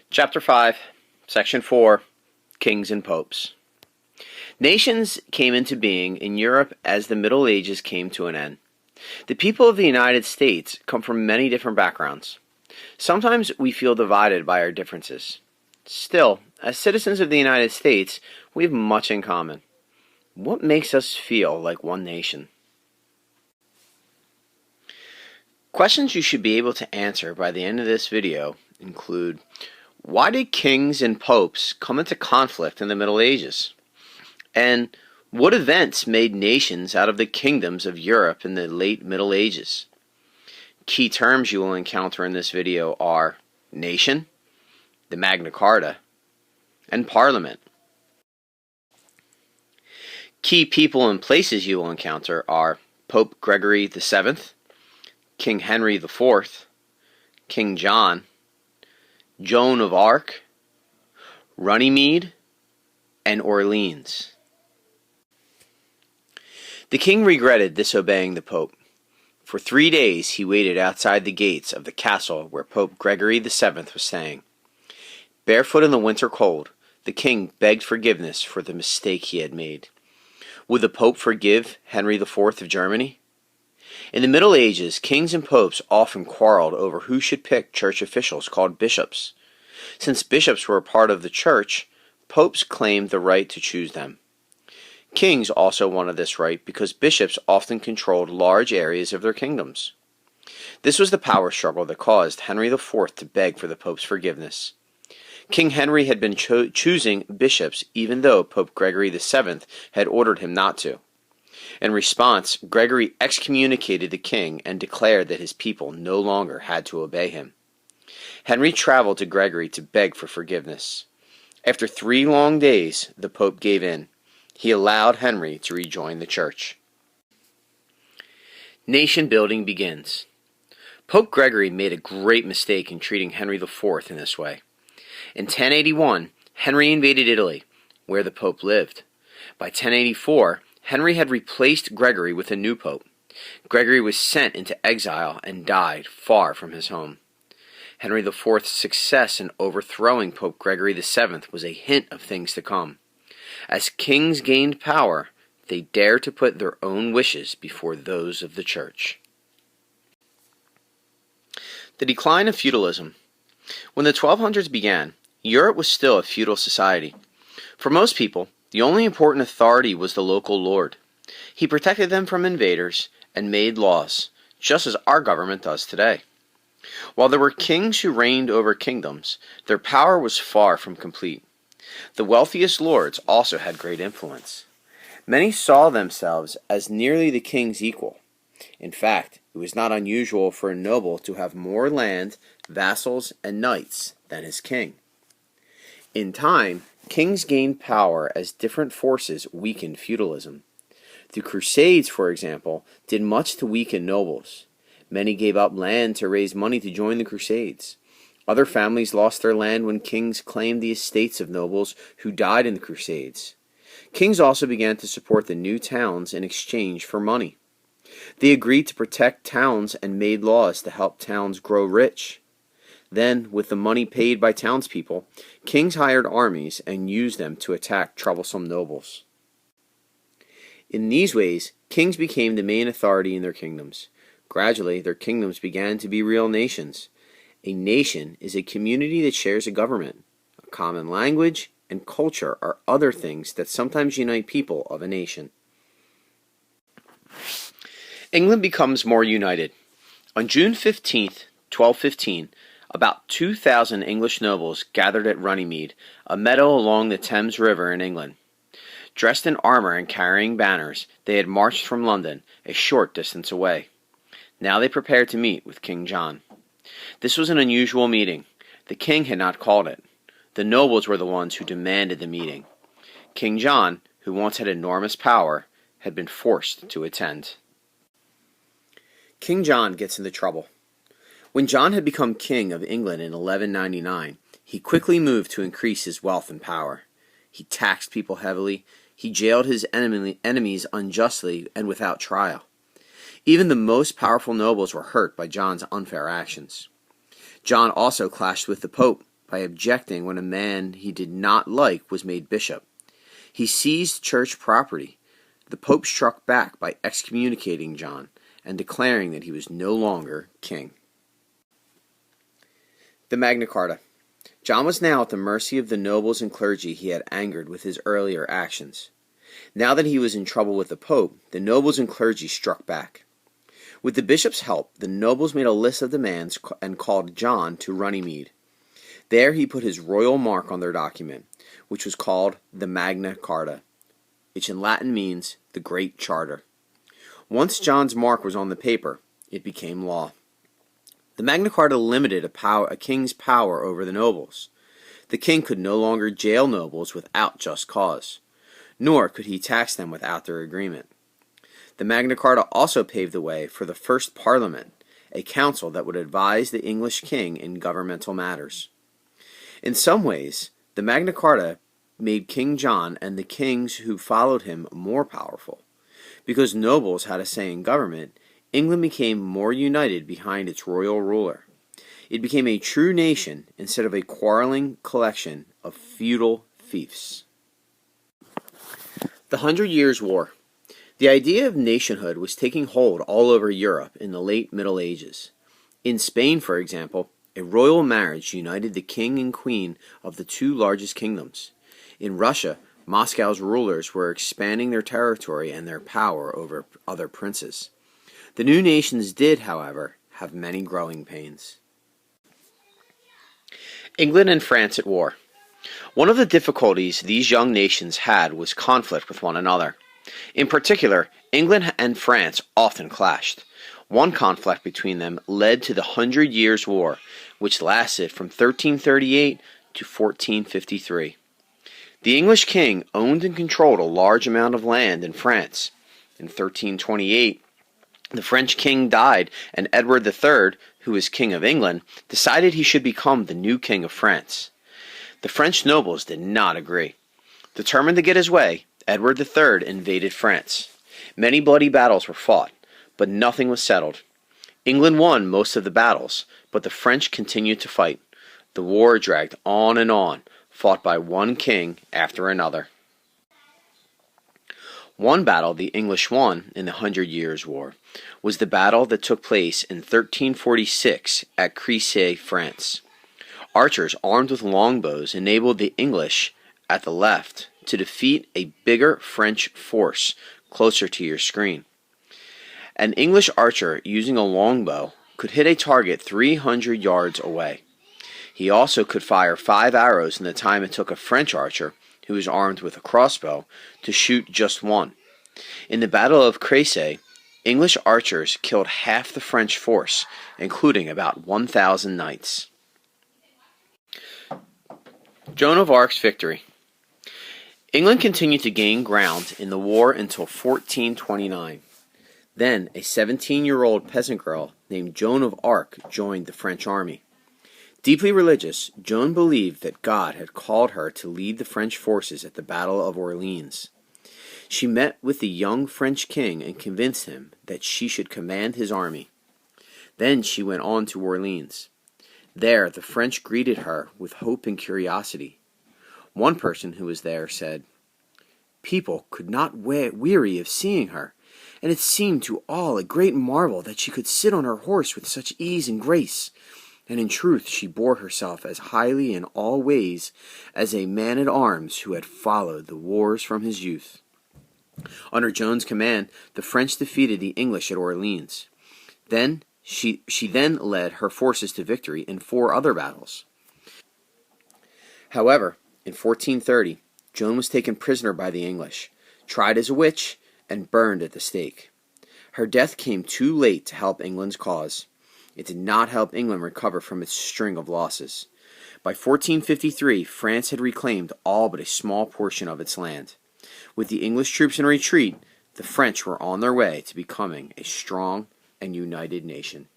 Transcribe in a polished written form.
Chapter 5, Section 4, Kings and Popes. Nations came into being in Europe as the Middle Ages came to an end. The people of the United States come from many different backgrounds. Sometimes we feel divided by our differences. Still, as citizens of the United States, we have much in common. What makes us feel like one nation? Questions you should be able to answer by the end of this video include: why did kings and popes come into conflict in the Middle Ages? And what events made nations out of the kingdoms of Europe in the late Middle Ages? Key terms you will encounter in this video are nation, the Magna Carta, and Parliament. Key people and places you will encounter are Pope Gregory VII, King Henry IV, King John, Joan of Arc, Runnymede, and Orleans. The king regretted disobeying the Pope. For 3 days he waited outside the gates of the castle where Pope Gregory VII was staying. Barefoot in the winter cold, the king begged forgiveness for the mistake he had made. Would the Pope forgive Henry IV of Germany? In the Middle Ages, kings and popes often quarreled over who should pick church officials called bishops. Since bishops were a part of the church, popes claimed the right to choose them. Kings also wanted this right because bishops often controlled large areas of their kingdoms. This was the power struggle that caused Henry IV to beg for the Pope's forgiveness. King Henry had been choosing bishops even though Pope Gregory VII had ordered him not to. In response, Gregory excommunicated the king and declared that his people no longer had to obey him. Henry traveled to Gregory to beg for forgiveness. After 3 long days, the Pope gave in. He allowed Henry to rejoin the church. Nation building begins. Pope Gregory made a great mistake in treating Henry IV in this way. In 1081, Henry invaded Italy, where the Pope lived. By 1084, Henry had replaced Gregory with a new pope. Gregory was sent into exile and died far from his home. Henry IV's success in overthrowing Pope Gregory VII was a hint of things to come. As kings gained power, they dared to put their own wishes before those of the church. The decline of feudalism. When the 1200s began, Europe was still a feudal society. For most people, the only important authority was the local lord. He protected them from invaders and made laws, just as our government does today. While there were kings who reigned over kingdoms, their power was far from complete. The wealthiest lords also had great influence. Many saw themselves as nearly the king's equal. In fact, it was not unusual for a noble to have more land, vassals, and knights than his king. In time, kings gained power as different forces weakened feudalism. The Crusades, for example, did much to weaken nobles. Many gave up land to raise money to join the Crusades. Other families lost their land when kings claimed the estates of nobles who died in the Crusades. Kings also began to support the new towns in exchange for money. They agreed to protect towns and made laws to help towns grow rich. Then, with the money paid by townspeople, kings hired armies and used them to attack troublesome nobles. In these ways, kings became the main authority in their kingdoms. Gradually, their kingdoms began to be real nations. A nation is a community that shares a government. A common language and culture are other things that sometimes unite people of a nation. England becomes more united. On June 15, 1215, about 2,000 English nobles gathered at Runnymede, a meadow along the Thames River in England. Dressed in armor and carrying banners, they had marched from London, a short distance away. Now they prepared to meet with King John. This was an unusual meeting. The king had not called it. The nobles were the ones who demanded the meeting. King John, who once had enormous power, had been forced to attend. King John gets into trouble. When John had become king of England in 1199, he quickly moved to increase his wealth and power. He taxed people heavily. He jailed his enemies unjustly and without trial. Even the most powerful nobles were hurt by John's unfair actions. John also clashed with the Pope, by objecting when a man he did not like was made bishop. He seized church property. The Pope struck back by excommunicating John and declaring that he was no longer king. The Magna Carta. John was now at the mercy of the nobles and clergy he had angered with his earlier actions. Now that he was in trouble with the Pope, the nobles and clergy struck back. With the bishop's help, the nobles made a list of demands and called John to Runnymede. There he put his royal mark on their document, which was called the Magna Carta, which in Latin means the Great Charter. Once John's mark was on the paper, it became law. The Magna Carta limited a king's power over the nobles. The king could no longer jail nobles without just cause, nor could he tax them without their agreement. The Magna Carta also paved the way for the first Parliament, a council that would advise the English king in governmental matters. In some ways, the Magna Carta made King John and the kings who followed him more powerful. Because nobles had a say in government, England became more united behind its royal ruler. It became a true nation instead of a quarreling collection of feudal fiefs. The 100 Years' War. The idea of nationhood was taking hold all over Europe in the late Middle Ages. In Spain, for example, a royal marriage united the king and queen of the two largest kingdoms. In Russia, Moscow's rulers were expanding their territory and their power over other princes. The new nations did, however, have many growing pains. England and France at war. One of the difficulties these young nations had was conflict with one another. In particular, England and France often clashed. One conflict between them led to the 100 Years' War, which lasted from 1338 to 1453. The English king owned and controlled a large amount of land in France. In 1328, the French king died, and Edward III, who was king of England, decided he should become the new king of France. The French nobles did not agree. Determined to get his way, Edward III invaded France. Many bloody battles were fought, but nothing was settled. England won most of the battles, but the French continued to fight. The war dragged on, fought by one king after another. One battle the English won in the 100 Years' War was the battle that took place in 1346 at Crécy, France. Archers armed with longbows enabled the English at the left to defeat a bigger French force closer to your screen. An English archer using a longbow could hit a target 300 yards away. He also could fire 5 arrows in the time it took a French archer, who was armed with a crossbow, to shoot just one. In the Battle of Crécy, English archers killed half the French force, including about 1,000 knights. Joan of Arc's victory. England continued to gain ground in the war until 1429. Then a 17-year-old peasant girl named Joan of Arc joined the French army. Deeply religious, Joan believed that God had called her to lead the French forces at the Battle of Orleans. She met with the young French king and convinced him that she should command his army. Then she went on to Orleans. There the French greeted her with hope and curiosity. One person who was there said, "People could not weary of seeing her, and it seemed to all a great marvel that she could sit on her horse with such ease and grace. And in truth she bore herself as highly in all ways as a man-at-arms who had followed the wars from his youth." Under Joan's command, the French defeated the English at Orleans. Then she led her forces to victory in 4 other battles. However, in 1430, Joan was taken prisoner by the English, tried as a witch, and burned at the stake. Her death came too late to help England's cause. It did not help England recover from its string of losses. By 1453, France had reclaimed all but a small portion of its land. With the English troops in retreat, the French were on their way to becoming a strong and united nation.